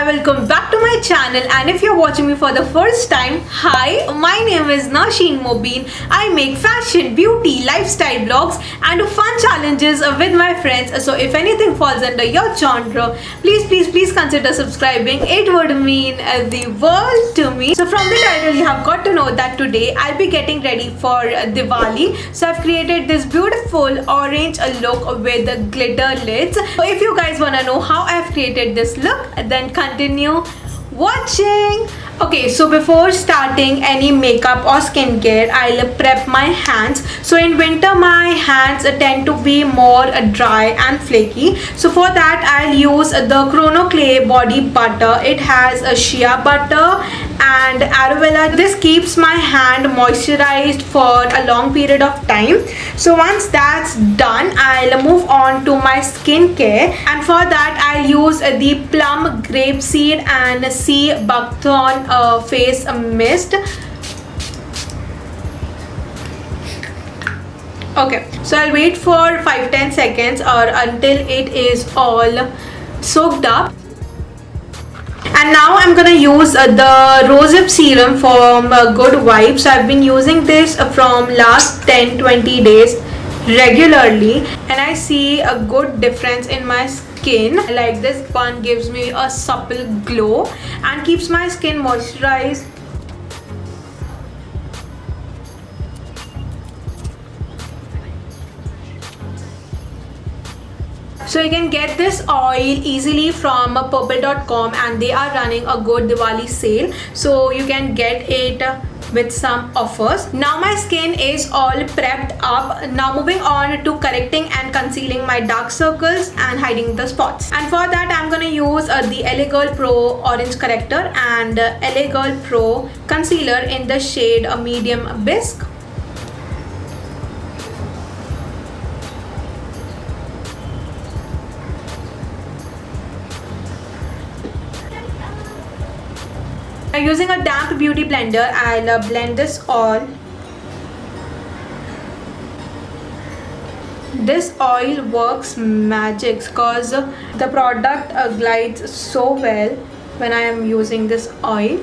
Welcome back to my channel, and if you're watching me for the first time, hi, my name is Nausheen Mobeen. I make fashion, beauty, lifestyle vlogs and fun challenges with my friends. So if anything falls under your genre, please consider subscribing. It would mean the world to me. So from the title you have got to know that today I'll be getting ready for Diwali. So I've created this beautiful orange look with glitter lids. So if you guys wanna know how I've created this look, then continue watching. Okay, so before starting any makeup or skincare, I'll prep my hands. So in winter my hands tend to be more dry and flaky. So for that I'll use the Chrono Clay body butter. It has a shea butter and aloe vera. This keeps my hand moisturized for a long period of time. So once that's done, I'll move on to my skincare, and for that I'll use the plum, grapeseed and sea buckthorn face mist. Okay, so I'll wait for 5-10 seconds or until it is all soaked up. And now I'm gonna use the Rosehip serum from Good Vibes. So I've been using this from last 10-20 days regularly, and I see a good difference in my skin. Like this one gives me a supple glow and keeps my skin moisturized. So you can get this oil easily from purple.com, and they are running a good Diwali sale, so you can get it with some offers. Now my skin is all prepped up. Now moving on to correcting and concealing my dark circles and hiding the spots. And for that I'm gonna use the LA Girl Pro Orange Corrector and LA Girl Pro Concealer in the shade Medium Bisque. Using a damp beauty blender, I'll blend this all. This oil works magic because the product glides so well when I am using this oil.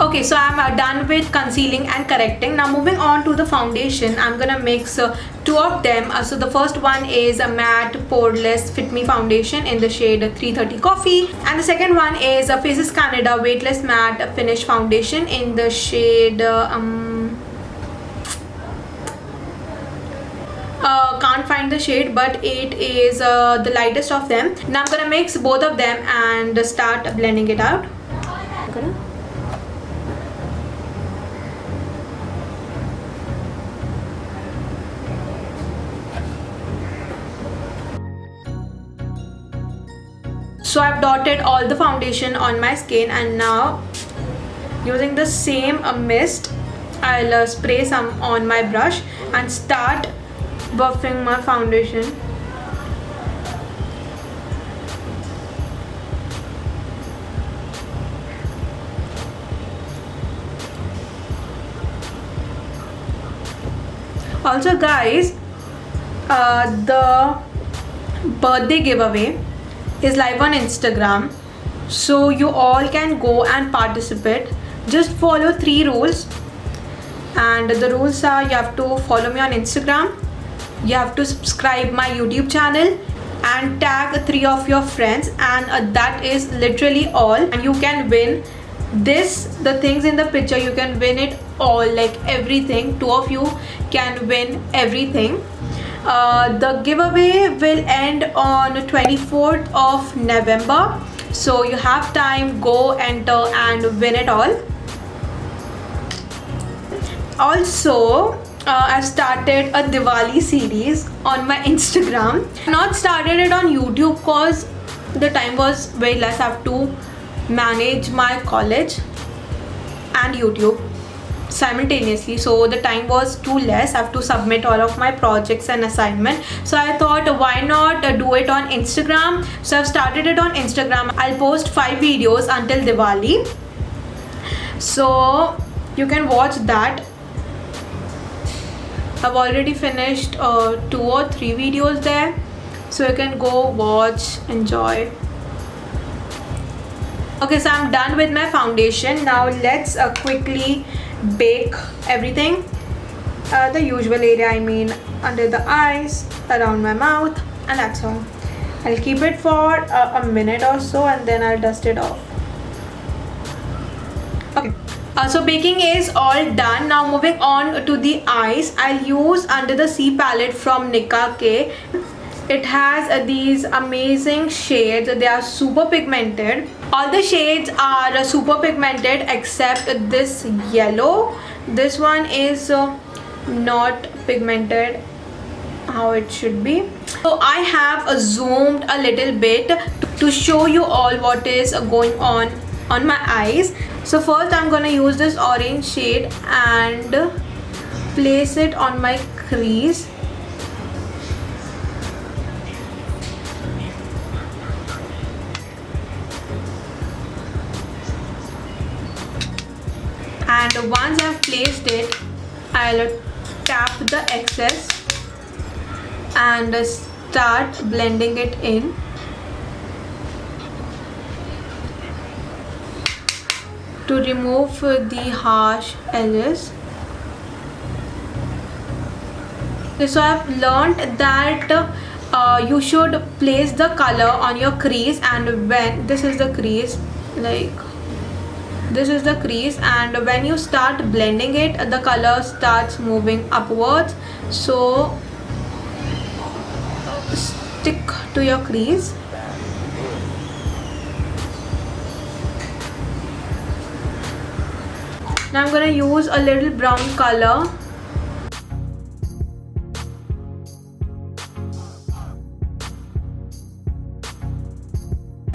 Okay, so I'm done with concealing and correcting. Now moving on to the foundation, I'm gonna mix two of them. So the first one is a matte poreless Fit Me foundation in the shade 330 Coffee, and the second one is a Faces Canada weightless matte finish foundation in the shade can't find the shade, but it is the lightest of them. Now I'm gonna mix both of them and start blending it out. So I've dotted all the foundation on my skin, and now using the same mist, I'll spray some on my brush and start buffing my foundation. Also guys, the birthday giveaway is live on Instagram, so you all can go and participate. Just follow 3 rules, and the rules are: you have to follow me on Instagram, you have to subscribe my YouTube channel, and tag 3 of your friends, and that is literally all. And you can win the things in the picture, you can win it all, like everything. 2 of you can win everything. The giveaway will end on 24th of November, so you have time, go enter and win it all. Also, I started a Diwali series on my Instagram. Not started it on YouTube because the time was very less. I have to manage my college and YouTube simultaneously, so the time was too less. I have to submit all of my projects and assignment, so I thought why not do it on Instagram. So I've started it on Instagram. I'll post 5 videos until Diwali, so you can watch that. I've already finished 2 or 3 videos there, so you can go watch, enjoy. Okay, so I'm done with my foundation. Now let's quickly bake everything. The usual area, I mean under the eyes, around my mouth, and that's all. I'll keep it for a minute or so and then I'll dust it off. Okay. So baking is all done. Now moving on to the eyes, I'll use Under the Sea palette from Nicka K. It has these amazing shades. They are super pigmented. All the shades are super pigmented except this yellow. This one is not pigmented how it should be. So I have zoomed a little bit to show you all what is going on my eyes. So first I'm gonna use this orange shade and place it on my crease. And once I've placed it, I'll tap the excess and start blending it in. To remove the harsh edges. So I've learned that you should place the color on your crease, and when this is the crease, like this is the crease, and when you start blending it, the color starts moving upwards. So stick to your crease. Now I'm gonna use a little brown color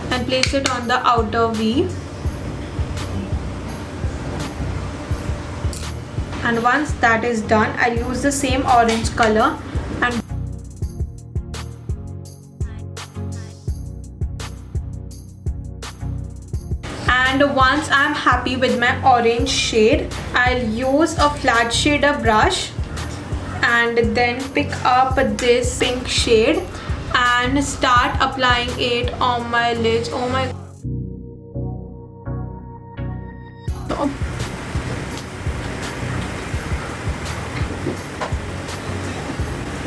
and place it on the outer V. And once that is done, I'll use the same orange color and once I'm happy with my orange shade, I'll use a flat shader brush and then pick up this pink shade and start applying it on my lids. Oh my god.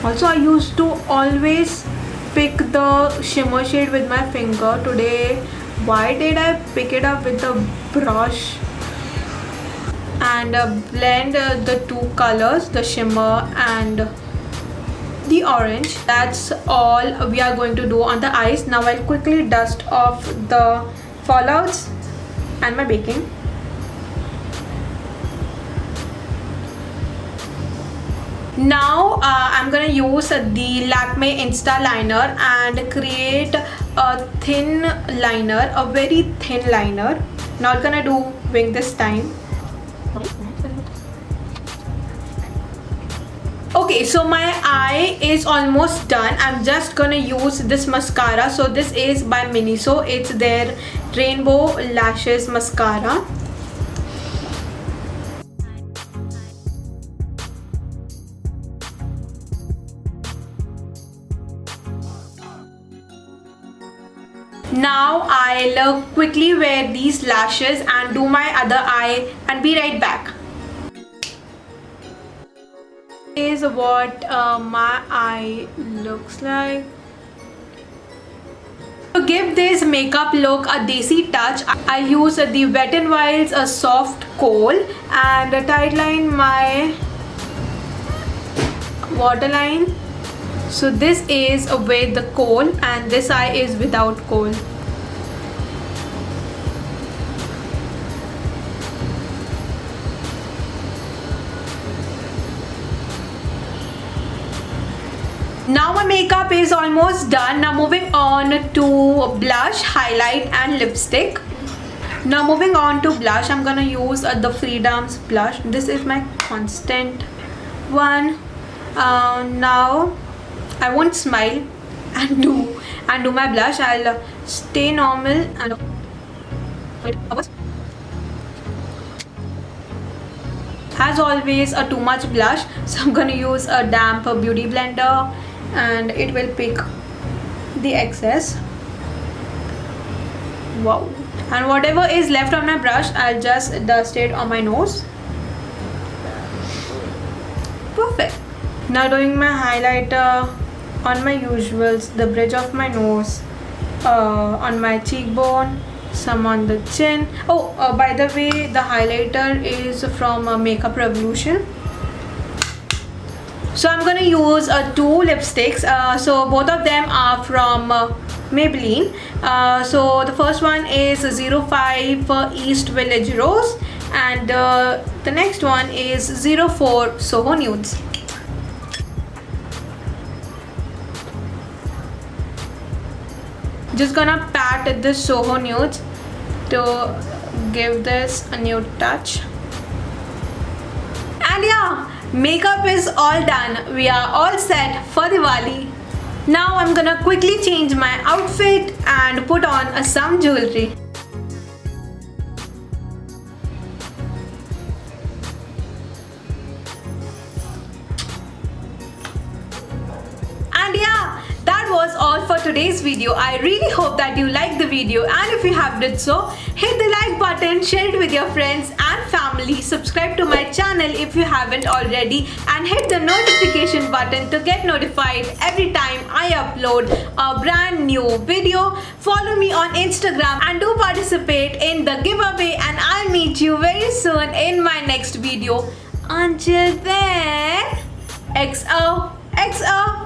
Also, I used to always pick the shimmer shade with my finger. Today, why did I pick it up with a brush and blend the 2 colors, the shimmer and the orange. That's all we are going to do on the eyes. Now I'll quickly dust off the fallouts and my baking. Now I'm gonna use the Lakme Insta liner and create a thin liner, a very thin liner. Not gonna do wing this time. Okay, so my eye is almost done. I'm just gonna use this mascara. So this is by Miniso. It's their Rainbow Lashes Mascara. Now I'll quickly wear these lashes and do my other eye and be right back. This is what my eye looks like. To give this makeup look a desi touch, I use the Wet n Wild's a soft kohl and tightline my waterline. So this is with the kohl and this eye is without kohl. Now my makeup is almost done. Now moving on to blush, highlight and lipstick. Now moving on to blush, I'm gonna use the Freedom's blush. This is my constant one. Now I won't smile and do my blush. I'll stay normal and as always too much blush, so I'm gonna use a damp beauty blender and it will pick the excess. Wow. And whatever is left on my brush, I'll just dust it on my nose. Perfect. Now doing my highlighter on my usuals, the bridge of my nose, on my cheekbone, some on the chin. Oh, by the way, the highlighter is from Makeup Revolution. So I'm gonna use two lipsticks. So both of them are from Maybelline. So the first one is 05 East Village Rose and the next one is 04 Soho Nudes. Just gonna pat this Soho Nudes to give this a nude touch. And yeah, makeup is all done. We are all set for Diwali. Now I'm gonna quickly change my outfit and put on some jewelry. And yeah, that was all for today's video. I really hope that you liked the video, and if you have did so, hit the like button, share it with your friends and family, subscribe to my channel if you haven't already, and hit the notification button to get notified every time I upload a brand new video. Follow me on Instagram and do participate in the giveaway, and I'll meet you very soon in my next video. Until then, XO XO.